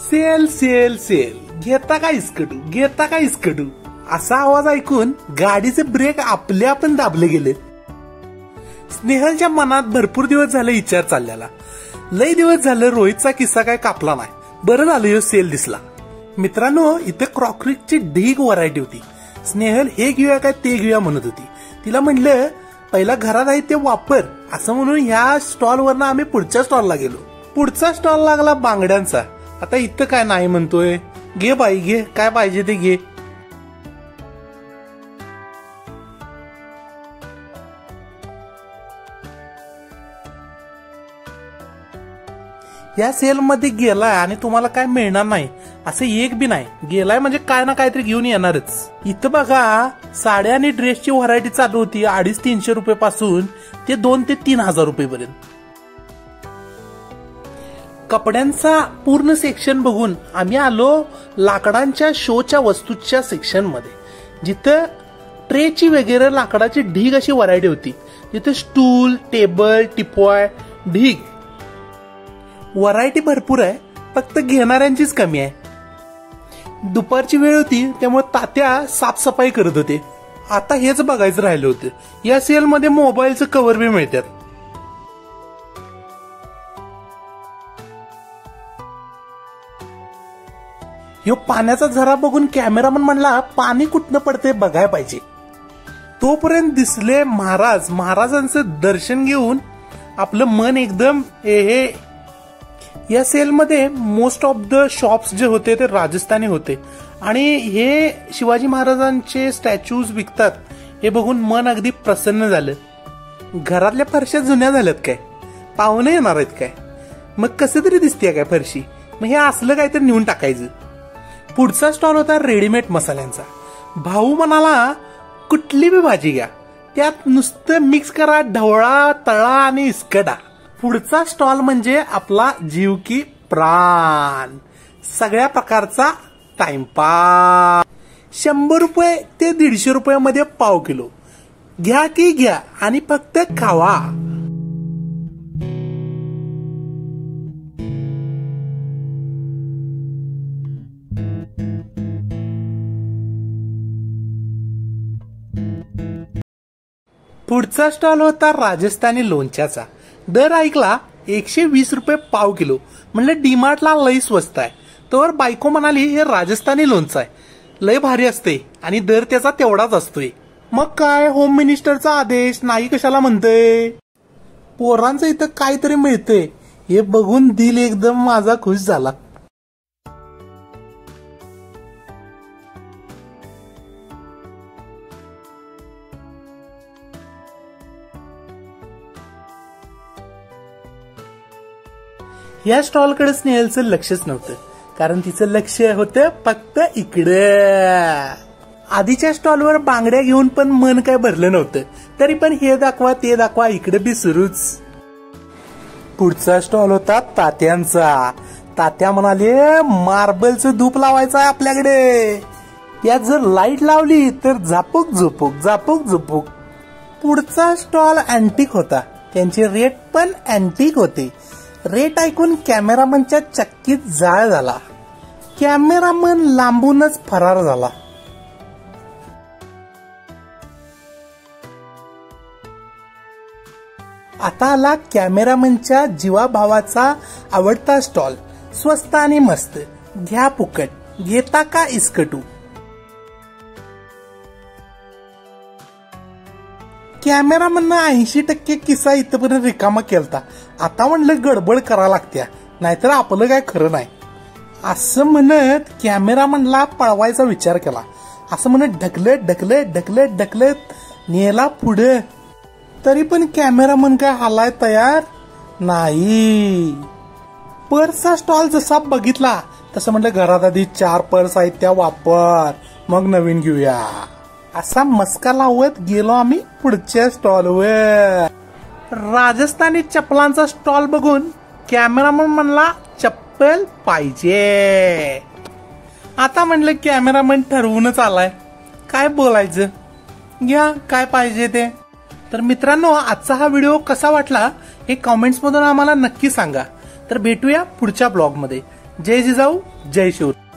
Sale sale sale, घेता का इस्कटू, घेता का इस्कटू असा आवाज ऐकून गाडीचे ब्रेक आपले आपण दाबले गेले. स्नेहलच्या मनात भरपूर दिवस झाले विचार चाललेला. लय दिवस झालं रोहितचा किस्सा काय कापला नाही. बरं झालं ह्यो सेल दिसला. मित्रांनो, इथे क्रॉकरीची ढीग व्हरायटी होती. स्नेहल हे घेऊया काय ते घेऊया म्हणत होती. तिला म्हटलं पहिला घरात आहे ते वापर असं म्हणून ह्या स्टॉल वरनं आम्ही पुढच्या स्टॉलला गेलो. पुढचा स्टॉल लागला बांगड्यांचा. आता इथं काय नाही म्हणतोय, घे बाई घे, काय पाहिजे ते घे. या सेल मध्ये गेलाय आणि तुम्हाला काय मिळणार नाही असं एक बी नाही. गेलाय म्हणजे काय ना काहीतरी घेऊन येणारच. इथं बघा साड्या आणि ड्रेसची व्हरायटी चालू होती 250-300 रुपये पासून ते 2 ते 3,000 रुपये पर्यंत. कपड्यांचा पूर्ण सेक्शन बघून आम्ही आलो लाकडांच्या शोच्या वस्तूच्या सेक्शन मध्ये, जिथं ट्रेची वगैरे लाकडाची ढीग अशी व्हरायटी होती. जिथे स्टूल, टेबल, टिपॉय, ढीग व्हरायटी भरपूर आहे. फक्त घेणाऱ्यांचीच कमी आहे. दुपारची वेळ होती त्यामुळे तात्या साफसफाई करत होते. आता हेच बघायचं राहिलं होतं. या सेल मध्ये मोबाईलचं कव्हर बी मिळतात. ह्यो पाण्याचा झरा बघून कॅमेरामन म्हणला पाणी कुठनं पडते बघाय पाहिजे. तोपर्यंत दिसले महाराज. महाराजांचं दर्शन घेऊन आपलं मन एकदम हे. या सेलमध्ये मोस्ट ऑफ द शॉप्स जे होते ते राजस्थानी होते आणि हे शिवाजी महाराजांचे स्टॅच्यूज विकतात हे बघून मन अगदी प्रसन्न झालं. घरातल्या फरशा जुन्या झाल्यात काय, पाहुणे येणार आहेत काय, मग कसं तरी दिसते काय फरशी, मग हे असलं काहीतरी नेऊन टाकायचं. पुढचा स्टॉल होता रेडीमेड मसाल्यांचा. भाऊ म्हणाला कुठली बी भाजी घ्या, त्यात नुसतं मिक्स करा, ढवळा, तळा आणि इसकडा. पुढचा स्टॉल म्हणजे आपला जीव की प्राण, सगळ्या प्रकारचा टाइमपास. 100 रुपये ते 150 रुपयामध्ये पाव किलो घ्या की घ्या आणि फक्त खावा. पुढचा स्टॉल होता राजस्थानी लोणच्याचा. दर ऐकला 120 रुपये पाव किलो. म्हणलं डीमार्टला लय स्वस्त आहे. तर बायको म्हणाली हे राजस्थानी लोणचं आहे, लय भारी असते आणि दर त्याचा तेवढाच असतोय. मग काय होम मिनिस्टरचा आदेश नाही कशाला म्हणतोय. पोरांचं इथं काहीतरी मिळतंय हे बघून दिल एकदम माझा खुश झाला. या स्टॉलकडे स्नेहलचं लक्षच नव्हतं, कारण तिचं लक्ष होतं फक्त इकडे. आधीच्या स्टॉलवर बांगड्या घेऊन पण मन काय भरलं नव्हतं, तरी पण हे दाखवा ते दाखवा इकडे बी सुरूच. पुढचा स्टॉल होता तात्यांचा. तात्या म्हणाले मार्बलचं धूप लावायचं आहे आपल्याकडे, यात जर लाईट लावली तर झापूक झुपूक झापूक झुपूक. पुढचा स्टॉल अँटिक होता. त्यांचे रेट पण अँटिक होते. रेट ऐकून कॅमेरामनच्या चक्कीत जाळ झाला. कॅमेरामन लांबूनच फरार झाला. आता आला कॅमेरामनच्या जीवाभावाचा आवडता स्टॉल. स्वस्त आणि मस्त, घ्या फुकट, घेता का इस्कटू. कॅमेरामननं 80% किस्सा इथपर्यंत रिकामा केलता. आता म्हणलं गडबड करा लागत्या, नाहीतर आपलं काय खरं नाही असं म्हणत कॅमेरामनला पळवायचा विचार केला. असं म्हणत ढकलत ढकलत ढकलत ढकलत नेला पुढे. तरी पण कॅमेरामन काय हालाय तयार नाही. पर्सचा स्टॉल जसा बघितला तसं म्हणलं घरात आधी 4 पर्स आहेत त्या वापर, मग नवीन घेऊया. असा मस्का लावत गेलो आम्ही पुढच्या स्टॉलवर. राजस्थानी चप्पलांचा स्टॉल बघून कॅमेरामन म्हणला चप्पल पाहिजे. आता म्हणलं कॅमेरामन ठरवूनच आलाय, काय बोलायचं, घ्या काय पाहिजे ते. तर मित्रांनो, आजचा हा व्हिडिओ कसा वाटला हे कमेंट्स मधून आम्हाला नक्की सांगा. तर भेटूया पुढच्या ब्लॉग मध्ये. जय जिजाऊ जय शिवराय.